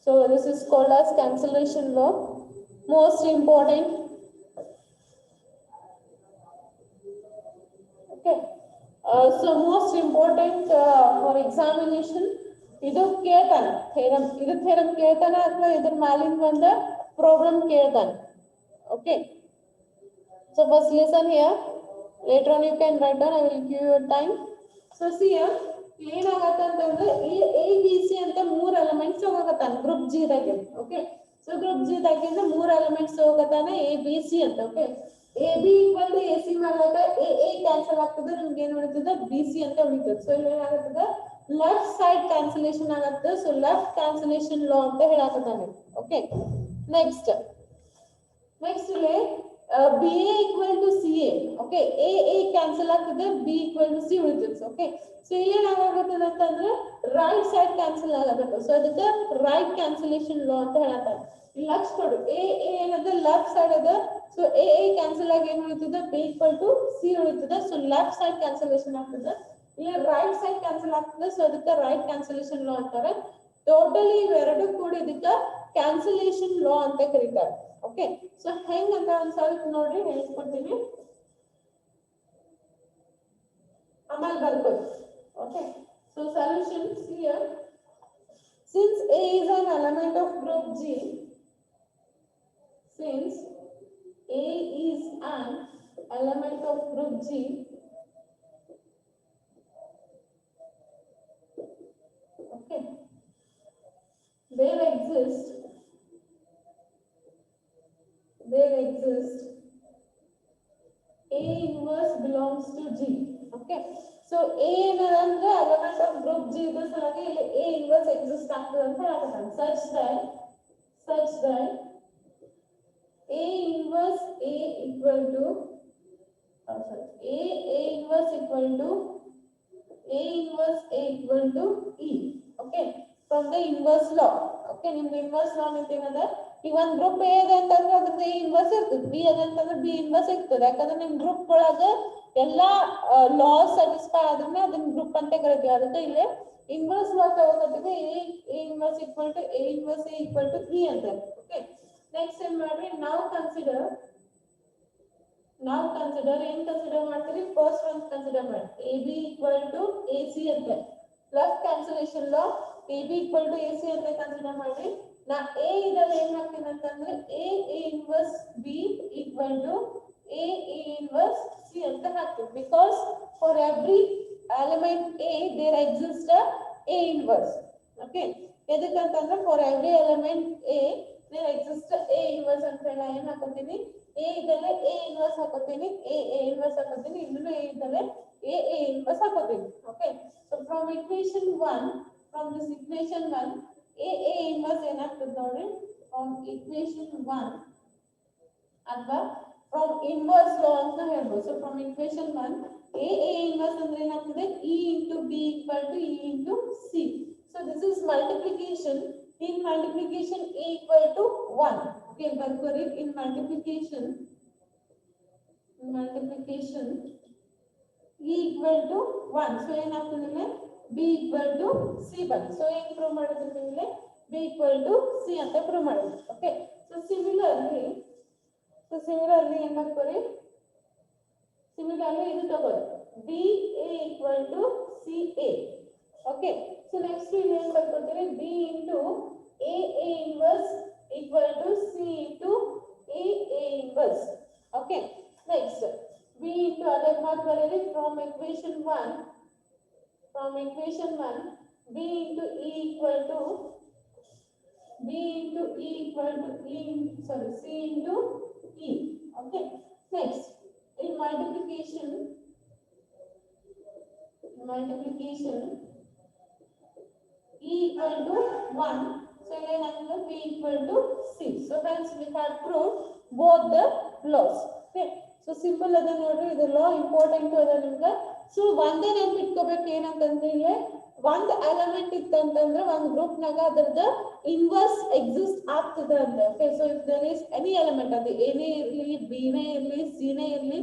so this is called as cancellation law. Most important. Okay, so most important for examination. ಇದು ಕೇಳ್ತಾನೆ theorem, ಇದು theorem ಕೇಳ್ತಾನೆ ಅಥವಾ ಇದ್ರ ಮ್ಯಾಲಿಂದ ಒಂದು problem ಕೇಳ್ತಾನೆ. Okay, so first listen here, later on you can write down, I will give you time. So see here, ಏನಾಗತ್ತೆ ಅಂತಂದ್ರೆ A B C ಅಂತ ಮೂರು ಎಲಿಮೆಂಟ್ಸ್ ಹೋಗಕತ್ತಾನ ಗ್ರೂಪ್ G ದಾಗೆ. ಓಕೆ, ಸೊ ಗ್ರೂಪ್ G ದಾಗಿಂದ ಮೂರು ಎಲಿಮೆಂಟ್ಸ್ ಹೋಗಕತ್ತಾನೆ A B C ಅಂತ. Okay, AB equal to AC ಮಾಡ್ಲಾಗ A cancel ಆಗ್ತದೆ, ನಿಮ್ಗೆ ಏನು ಉಳಿತದೆ BC ಅಂತ ಉಳಿತದೆ. ಸೊ ಇಲ್ಲಿ ಏನಾಗುತ್ತದೆ, ಲೆಫ್ಟ್ ಸೈಡ್ ಕ್ಯಾನ್ಸಲೇಷನ್ ಆಗುತ್ತೆ. ಸೊ ಲೆಫ್ಟ್ ಕ್ಯಾನ್ಸಲೇಷನ್ ಲಾ ಅಂತ ಹೇಳಕತ್ತಾನೆ. ಓಕೆ, ನೆಕ್ಸ್ಟ್ ಇಲ್ಲಿ BA equal to CA. Okay, A cancel ಆಗ್ತದೆ, B equal to C ಉಳಿತದೆ. ಓಕೆ, ಸೊ ಏನಾಗತ್ತದ ಅಂತಂದ್ರೆ ರೈಟ್ ಸೈಡ್ ಕ್ಯಾನ್ಸಲ್ ಆಗತ್ತೆ. ಸೊ ಅದಕ್ಕೆ ರೈಟ್ ಕ್ಯಾನ್ಸಲೇಷನ್ ಲಾ ಅಂತ ಹೇಳತ್ತಾರೆ. ಲಕ್ಷ ಕೊಡು, A ಏನದ ಲೆಫ್ಟ್ ಸೈಡ್ ಅದ. ಸೊ A ಕ್ಯಾನ್ಸಲ್ ಆಗಿ ಏನು ಉಳಿತದೆ, B equal to C ಉಳಿತದೆ. ಸೊ ಲೆಫ್ಟ್ ಸೈಡ್ ಕ್ಯಾನ್ಸಲೇಷನ್ ಆಗ್ತದೆ, ಇಲ್ಲಿ ರೈಟ್ ಸೈಡ್ ಕ್ಯಾನ್ಸಲ್ ಆಗ್ತದೆ. ಸೊ ಅದಕ್ಕೆ ರೈಟ್ ಕ್ಯಾನ್ಸಲೇಷನ್ ಲಾ ಅಂತಾರೆ. ಟೋಟಲಿ ಇವೆರಡು ಕೂಡಿ ಇದಕ್ಕೆ ಕ್ಯಾನ್ಸಲೇಷನ್ ಲಾ ಅಂತ ಕರೀತಾರೆ. ಓಕೆ, ಸೊ ಹೆಂಗಂತ ಒಂದ್ ಸ್ವಲ್ಪ ನೋಡ್ರಿ, ಹೇಳ್ಕೊಡ್ತೀನಿ, ಆಮೇಲೆ ಬರ್ಬೋದು. Okay, so solutions here. Since A is an element of group G, okay, there exists A inverse belongs to G. Okay, so A ಏನಂದ್ರೆ element of group G ಇದು ಸಲುವಾಗಿ ಇಲ್ಲಿ A inverse exist ಆಗ್ತದೆ ಅಂತ ಹೇಳ್ತಾರೆ. such that A inverse A equal to A inverse equal to E. Okay, from the inverse law. Okay, ನಿಮ್ದು inverse law ಅಂತ ಏನದ, ಈಗ ಒಂದು ಗ್ರೂಪ್ A ಇದೆ ಅಂತಂದ್ರೆ ಅದಕ್ಕೆ A inverse ಇರ್ತದೆ, B ಇದೆ ಅಂತಂದ್ರೆ B inverse ಇರ್ತದೆ. ಯಾಕಂದ್ರೆ ನಿಮ್ ಗ್ರೂಪ್ ಒಳಗೆ ಎಲ್ಲಾ ಲಾ ಸ್ಯಾಟಿಸ್ಫೈ ಆದ್ರೆ ಅದನ್ನ ಗ್ರೂಪ್ ಅಂತ ಕರಿತೀವಿ. ಅದಕ್ಕೆ ಇಲ್ಲಿ ಇನ್ವರ್ಸ್ ವಾಟ್ ತಗೋತೀವಿ A inverse equal to A inverse A equal to E ಅಂತ. ಓಕೆ ನೆಕ್ಸ್ಟ್ ಏನ್ ಮಾಡ್ರಿ ನಾವು ಕನ್ಸಿಡರ್ ಏನ್ ಕನ್ಸಿಡರ್ ಮಾಡ್ತೀರಿ ಫಸ್ಟ್ ಒನ್ ಕನ್ಸಿಡರ್ ಮಾಡಿ A B equal to A C ಅಂತ plus cancellation law A B equal to A C ಅಂತ consider ಮಾಡಿ ನಾ ಎ ಇದ್ರಲ್ಲಿ ಏನ್ ಮಾಡ್ತೀನಿ ಅಂತಂದ್ರೆ A inverse B equal to A inverse C ಅಂತ ಹಾಕ್ತೀವಿ because for every element A there exists a inverse. Okay ಎದಕ್ಕಂತಂದ್ರೆ for every element A there exists a inverse ಅಂತ ಹೇಳಿ ಏನು ಹಾಕೋತೀನಿ A ಇದ್ದಲ್ಲಿ a inverse ಹಾಕೋತೀನಿ a inverse ಹಾಕೋತೀನಿ ಇನ್ನೂ A ಇದ್ದಲ್ಲಿ a inverse ಹಾಕೋತೀನಿ. Okay so from equation 1 a inverse ಏನಾಗ್ತದೆ ನೋಡಿ from equation 1 ಅಥವಾ from inverse law ಅಂತ ಹೇಳ್ಬೋದು. So from equation 1 a inverse ಅಂದ್ರೆ ಏನಾಗ್ತದೆ e into b equal to e into c. So this is multiplication. In multiplication a equal to 1. Okay ಬರ್ಕೋರಿ in multiplication e equal to 1. So ಏನಾಗ್ತದೆ b equal to c ಬಂತು. So ಏನು prove ಮಾಡಿದ್ವಿ ಇಲ್ಲಿ b equal to c ಅಂತ prove ಮಾಡಿದ್ವಿ. Okay so similarly ಏನ್ ಮಾಡ್ಕೋರಿ similarly ಇದು ತಗೊಳ್ಳಿ b a equal to c a. Okay so next ಇಲ್ಲಿ ಏನು ಬರ್ಕೊಳ್ತೀರಿ b into a inverse equal to c into a inverse. Okay next b into ಅದೇ ಮಾತು ಬರೆಯಿರಿ from equation 1 b into e equal to c into e. Okay next in multiplication e equal to 1. So then b equal to c. So hence we have proved both the laws. Okay so simple ಅದ ನೋಡ್ರಿ ಇದು law important ಅದ ನಿಮ್ಗೆ. So ಒಂದೇ ನೆನಪಿಟ್ಕೋಬೇಕು ಏನಂತಂದ್ರೆ ಇಲ್ಲಿ ಒಂದು element ಇತ್ತಂತಂದ್ರೆ ಒಂದು ಗ್ರೂಪ್ ನಾಗ ಅದರದ ಇನ್ವರ್ಸ್ ಎಕ್ಸಿಸ್ಟ್ ಆಗ್ತದೆ ಅಂತ. Okay so if there is any element ಅದು ಏನೇ ಇರಲಿ ಬಿನೇ ಇರಲಿ ಸಿನೇ ಇರಲಿ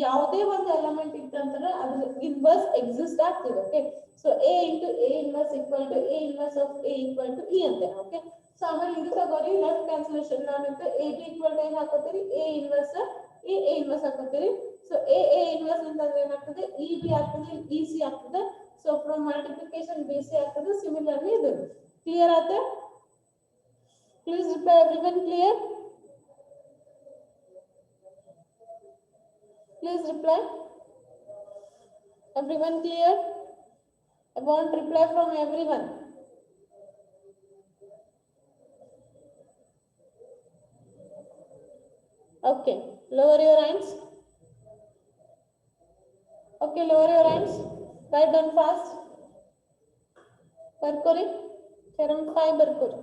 ಯಾವುದೇ ಒಂದು ಎಲಿಮೆಂಟ್ ಇತ್ತಂದ್ರೆ ಅದ್ರ ಇನ್ವರ್ಸ್ ಎಕ್ಸಿಸ್ಟ್ ಆಗ್ತದೆ. Okay so a into a inverse equal to a inverse of a equal to e ಅಂತ. ಓಕೆ ಸೊ ಆಮೇಲೆ ಇದು ತಗೋರಿ ಲೆಫ್ಟ್ ಕ್ಯಾನ್ಸಲೇಷನ್ ನಾನಿತ್ತು a b equal to ಏನು ಹಾಕೋತೀರಿ a inverse ಹಾಕೋತೀರಿ. ಸೊ a inverse ಅಂತಂದ್ರೆ ಏನಾಗ್ತದೆ e b ಆಗ್ತದೆ e c ಆಗ್ತದೆ. So from multiplication b c ಆಗ್ತದೆ. ಸಿಮಿಲರ್ಲಿ ಇದು ಕ್ಲಿಯರ್ ಆಯ್ತಾ? Please reply everyone clear? Please reply. Everyone clear? I want reply from everyone. Okay, lower your hands. Okay, lower your hands. Write down fast. Barkori. Theorem 5 barkori.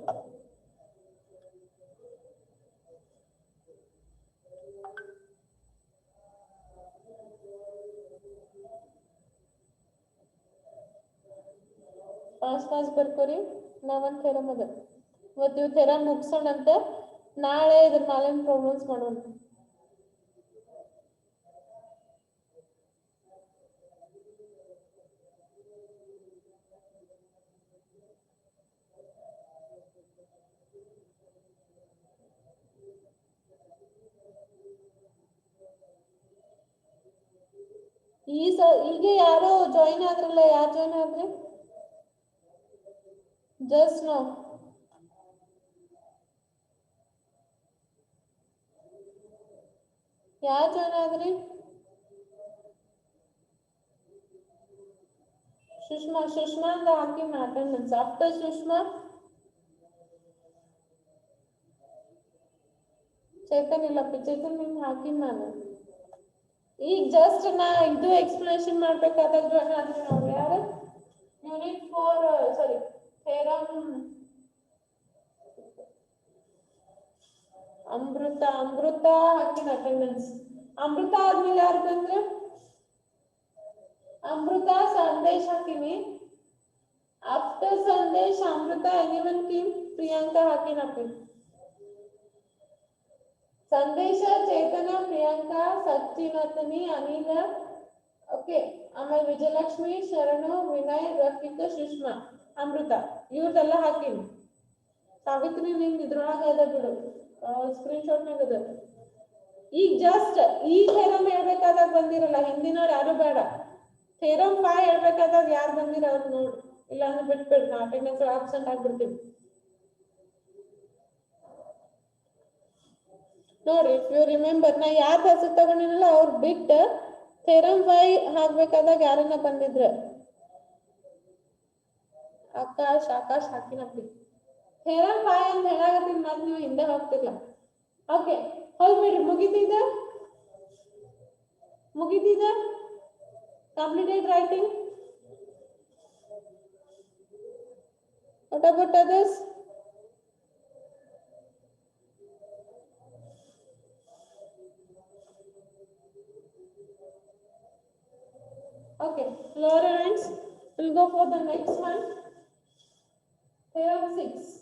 Fast ಬರ್ಕೋರಿ. ನಾವೊಂದು theorem ಅದ ಇವತ್ತು ಇವು theorem ಮುಗಿಸೋಣಂತ. ನಾಳೆ ಇದ್ರ ನಾಳೆನ problems ಮಾಡೋಣ. ಈಗ ಯಾರೋ join ಆದ್ರಲ್ಲ, ಯಾರು ಜಾಯಿನ್ ಆದ್ರಿ? Just now. ಯಾರು ಜಾಯಿನ್ ಆದ್ರಿ? ಸುಷ್ಮಾ ಅಂತ ಹಾಕಿ ಅಟೆಂಡೆನ್ಸ್. ಆಫ್ಟರ್ ಸುಷ್ಮಾ ಚೇತನ್ ಇಲ್ಲಪ್ಪ, ಚೇತನ್ ನಿಮ್ಗೆ ಹಾಕಿ ನಾನು ಈಗ ಜಸ್ಟ್ ನಾ ಇದು ಎಕ್ಸ್ಪ್ಲನೇಷನ್ ಮಾಡ್ಬೇಕಾದಾಗ ಜಾಯಿನ್ ಆದ್ರಿ ನಾವು. ಯಾರು? ಯೂನಿಟ್ 4 ಸಾರಿ ಥೆರಮ್ ಅಮೃತ ಹಾಕಿನ ಅಟೆಂಡೆನ್ಸ್. ಅಮೃತ ಆದ್ಮೇಲೆ ಯಾರು ಬಂದ್ರೆ? ಅಮೃತ ಸಂದೇಶ್ ಹಾಕಿನಿ. ಆಫ್ಟರ್ ಸಂದೇಶ್ ಅಮೃತ ಎನಿವನ್ ಕಿಮ್? ಪ್ರಿಯಾಂಕಾ ಹಾಕಿನ. ಸಂದೇಶ, ಚೇತನ, ಪ್ರಿಯಾಂಕಾ, ಸಚಿನ್, ಅನಿಲ, ಓಕೆ. ಆಮೇಲೆ ವಿಜಯಲಕ್ಷ್ಮಿ, ಶರಣು, ವಿನಯ್, ರಫಿಕ್, ಸುಷ್ಮಾ, ಅಮೃತ ಇವ್ರದೆಲ್ಲ ಹಾಕಿನಿ. ಸಾವಿತ್ರಿ ನಿಂಗೆ ಇದ್ರೊಳಗೆ ಅದ ಬಿಡು, ಸ್ಕ್ರೀನ್ ಶಾಟ್ನಾಗ ಅದ. ಈಗ ಜಸ್ಟ್ ಈ ಥೇರಮ್ ಹೇಳ್ಬೇಕಾದಾಗ ಬಂದಿರಲ್ಲ, ಹಿಂದಿನವ್ರು ಯಾರು ಬೇಡ. ಥೇರಮ್ 5 ಹೇಳ್ಬೇಕಾದಾಗ ಯಾರು ಬಂದಿರ ಅವ್ರು ನೋಡು, ಇಲ್ಲಾಂದ್ರೆ ಬಿಟ್ಬಿಡ್, ನಾ ಅಟೆಂಡೆನ್ಸ್ ಆಬ್ಸೆಂಟ್ ಆಗ್ಬಿಡ್ತೀವಿ. ನೋಡ್ರಿ, ಇಫ್ ಯು ರಿಮೆಂಬರ್, ನಾ ಯಾರ ಹೆಸರು ತಗೊಂಡಿನಲ್ಲ ಅವ್ರು ಬಿಟ್ಟು ಥೇರಮ್ 5 ಹಾಕ್ಬೇಕಾದಾಗ ಯಾರನ್ನ ಬಂದಿದ್ರ? ಆಕಾಶ್ ಹಾಕಿನಪ್ಪಿ. ಥೇರಮ್ 5 ಅಂತ ಹೇಳಾಗತ್ತೀನಿ, ಮತ್ತೆ ನೀವು ಹಿಂದೆ ಹೋಗ್ತಿಲ್ಲ. ಓಕೆ, ಹೋಗ್ಬಿಡ್ರಿ. ಮುಗಿತಿದ completed writing. What about others? Okay, lower hands. We'll go for the next one. Theorem 6.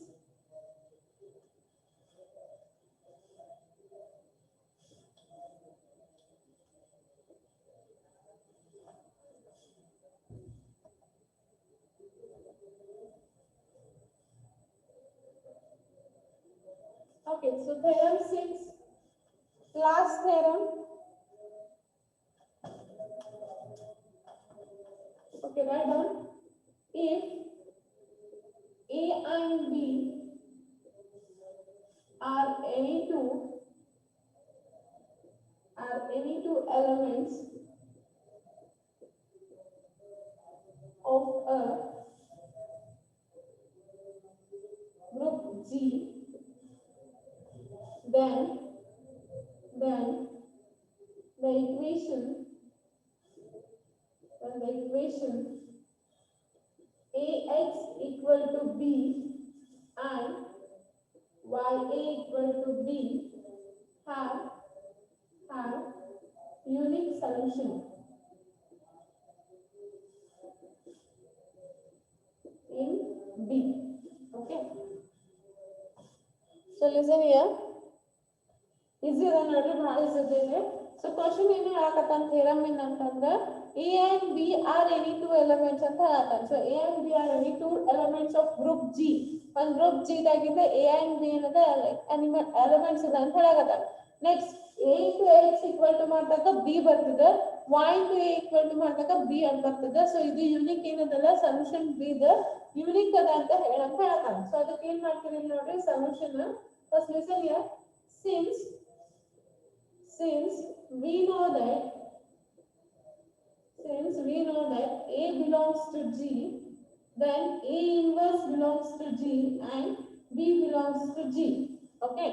Okay, so theorem 6, last theorem. Okay, write down. If A and B are any two elements of a group G, then the equation Ax equal to B and Ya equal to B have unique solution. In B. Okay. So listen here. Easy ಅದ ನೋಡ್ರಿ, ಭಾಳ easy ಇದೆ. So question ಏನು ಹೇಳಕತ್ತಾನ theorem ಅಂತಂದ್ರೆ A and B are any two elements ಅಂತ ಹೇಳತ್ತಾನ. So A and B are any two elements of group G. ಒಂದು ಗ್ರೂಪ್ G ದಾಗಿಂದ A and B ಏನದ ಎಲಿಮೆಂಟ್ಸ್ ಇದೆ ಅಂತ ಹೇಳಕತ್ತಾನ. Next A into X equal to ಮಾಡಿದಾಗ B ಬರ್ತದೆ, Y into A equal to ಮಾಡಿದಾಗ B ಅಂತ ಬರ್ತದೆ. ಸೊ ಇದು ಯೂನಿಕ್ ಏನದಲ್ಲ, ಸೊಲ್ಯೂಷನ್ B ದ ಯೂನಿಕ್ ಅದ ಅಂತ ಹೇಳತ್ತಾನ. ಸೊ ಅದಕ್ಕೆ ಏನ್ ಮಾಡ್ತೀರಿ ನೋಡ್ರಿ, solution first listen here. Since we know that A belongs to G, then A inverse belongs to G and B belongs to G. Okay.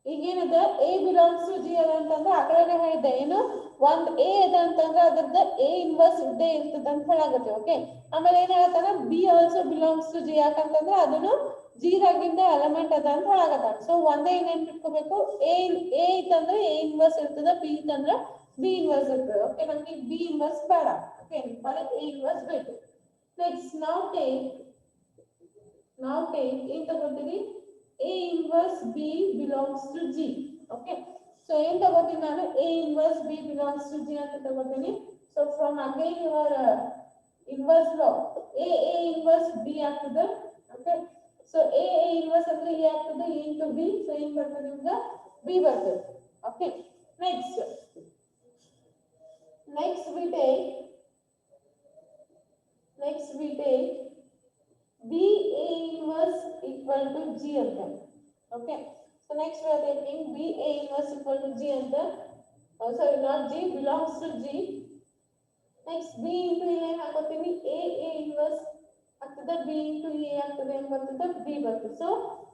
ಈಗೇನದ A belongs to G ಅದ ಅಂತಂದ್ರೆ ಆಗಲೇ ಹೇಳಿದ್ದೆ, ಏನು ಒಂದ್ A ಅದ ಅಂತಂದ್ರೆ ಅದರದ A inverse ಇದ್ದೇ ಇರ್ತದ ಅಂತ ಹೇಳಾಗತ್ತೆ. ಓಕೆ. ಆಮೇಲೆ ಏನ್ ಹೇಳ್ತಾನ, B also belongs to G, ಯಾಕಂತಂದ್ರೆ ಅದನ್ನು G ದಾಗಿಂದ ಎಲಿಮೆಂಟ್ ಅದ ಅಂತ ಹೇಳಾಗತ್ತಾನ. ಸೊ ಒಂದೇ ಏನೇನ್ ಇಟ್ಕೋಬೇಕು, A ಇತ್ತಂದ್ರೆ A inverse ಇರ್ತದ, B ಇತ್ತಂದ್ರೆ B inverse ಇರ್ತದೆ. ಓಕೆ, ನಮ್ಗೆ B inverse ಬೇಡ. ಓಕೆ, ಬರೀ A inverse ಬೇಕು. ನೆಕ್ಸ್ಟ್ now take ಏನ್ ತಗೋತೀರಿ, A inverse B belongs to G. Okay, so ಏನ್ ತಗೋತೀನಿ ನಾನು, A inverse B belongs to G ಅಂತ ತಗೋತೀನಿ. So from again your inverse law, A inverse B ಆಗ್ತದೆ. Okay, so A inverse ಅಂದ್ರೆ A ಆಗ್ತದೆ, A into B. So ಏನ್ ಬರ್ತದೆ ನಿಮ್ಗೆ, B ಬರ್ತದೆ. Okay, next we take B A inverse equal to G anta. Okay, so next we are taking B A inverse equal to G anta. Oh sorry, not G, belongs to G. Next B into A ಹಾಕೋತೀನಿ, A inverse ಆಗ್ತದೆ, B into A ಆಗ್ತದೆ, ಏನು ಬರ್ತದೆ, B ಬರ್ತದೆ. So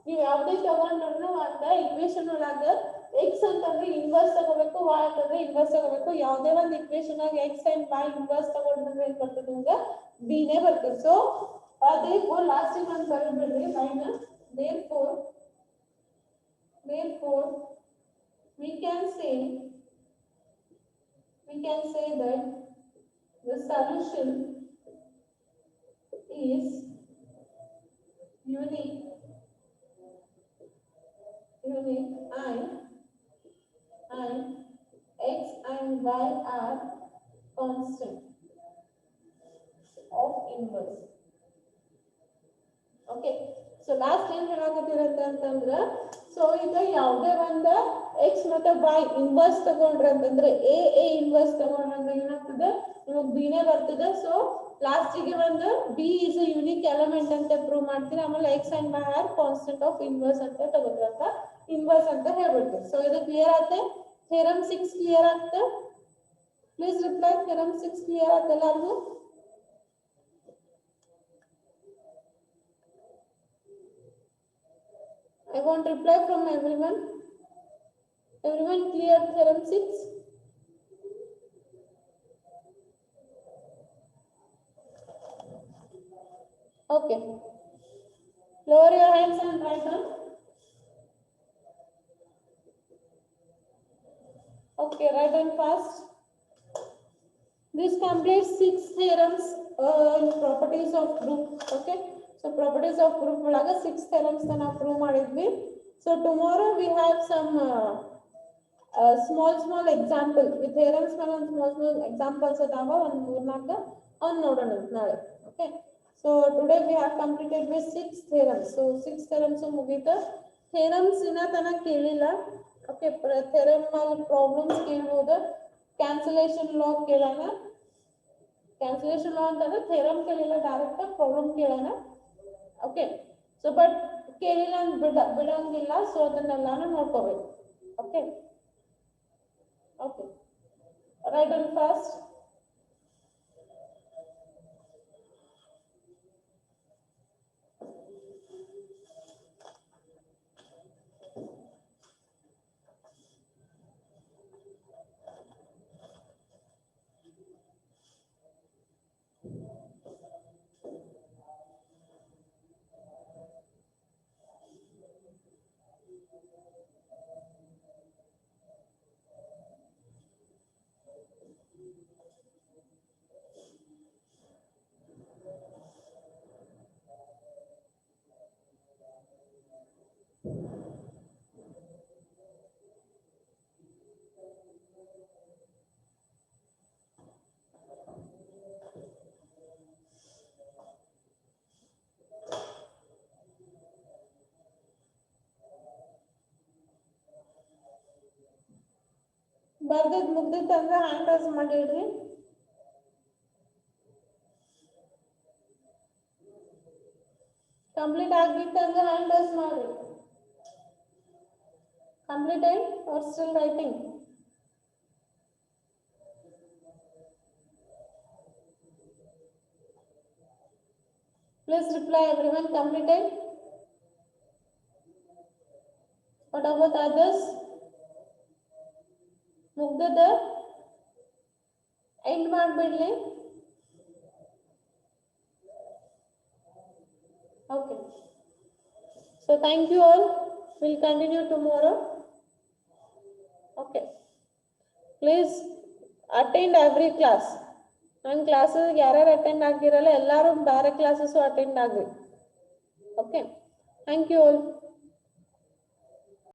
ನೀವು ಯಾವುದೇ ತಗೊಂಡ್ರು ಅಂತ ಇಕ್ವೇಶನ್ ಒಳಗ x ಅಂತಂದ್ರೆ ಇನ್ವರ್ಸ್ ತಗೋಬೇಕು, y ಅಂತಂದ್ರೆ ಇನ್ವರ್ಸ್ ತಗೋಬೇಕು. ಯಾವುದೇ ಒಂದು ಇಕ್ವೇಶನ್ ಆಗ x and y ಇನ್ವರ್ಸ್ ತಗೊಂಡ್ರೆ ಏನ್ ಬರ್ತದೆ ನಿಮ್ಗೆ, B ನೇ ಬರ್ತದೆ. ಸೊ therefore last one ಬರಬಿಡ್ರಿ line. therefore we can say that the solution is unique and x and y are constant of inverse. Okay, so last ಏನ್ ಹೇಳಕತ್ತಿರಂತ ಅಂತಂದ್ರ ಸೊ ಈಗ ಯಾವುದೇ ಒಂದು x ಮತ್ತೆ y ಇನ್ವರ್ಸ್ ತಗೊಂಡ್ರೆ ಅಂತಂದ್ರೆ a ಇನ್ವರ್ಸ್ ತಗೊಂಡ್ರೆ ಅಂದ್ರೆ ಏನಾಗ್ತದೆ ನಿಮಗೆ b ನೇ ಬರ್ತದೆ. ಸೊ ಲಾಸ್ಟ್ ಗೆ ಒಂದು b is a unique element ಅಂತ ಪ್ರೂವ್ ಮಾಡ್ತೀರಾ. ಆಮೇಲೆ x and y are constant of inverse ಅಂತ ತಗೋದ್ರಂತ ಇನ್ವರ್ಸ್ ಅಂತ ಹೇಳ್ಬಿಡ್ತೀವಿ. ಸೊ ಇದು ಕ್ಲಿಯರ್ ಆಗುತ್ತೆ. ಥಿಯರಮ್ 6 ಕ್ಲಿಯರ್ ಆಗುತ್ತೆ. Please reply. ಥಿಯರಮ್ 6 ಕ್ಲಿಯರ್ ಆಗುತ್ತೆ ಎಲ್ಲರಿಗೂ? I want reply from everyone. Everyone clear theorem 6? Okay. Lower your hands and write down. Okay, write down fast. This completes 6 theorems in properties of group. Okay. So properties of group olaga 6 theorems na prove madidvi. So tomorrow we have some small example. With theorems mele small examples adava one 3-4 on nodona nale. Okay, so today we have completed with 6 theorems. So 6 theorems mugita. Theorems ina tana kelilla. Okay, theorem mal problems kelboda. Cancellation law kelana. Cancellation law antandre theorem kelilla, direct problem kelana. Okay, so but kelila bidangilla, so adanellana nodkobeku. Okay, okay, write down fast. ಬರ್ದಿದ್ ಮುಗ್ದಿತ್ತು ಅಂದ್ರೆ hand raise ಮಾಡಿಡ್ರಿ. Complete ಆಗಿತ್ತು ಅಂದ್ರೆ hand raise ಮಾಡಿ. Completed or still writing? Please reply everyone. Completed? What about others? ಮುಗ್ದದ end ಮಾಡ್ಬಿಡ್ಲಿ. Okay, so thank you all. We'll continue tomorrow. Okay, please attend every class. ನನ್ನ classes ಯಾರ್ಯಾರು attend ಆಗಿರಲ್ಲ ಎಲ್ಲರೂ ಬೇರೆ classes attend agri. Okay, thank you all.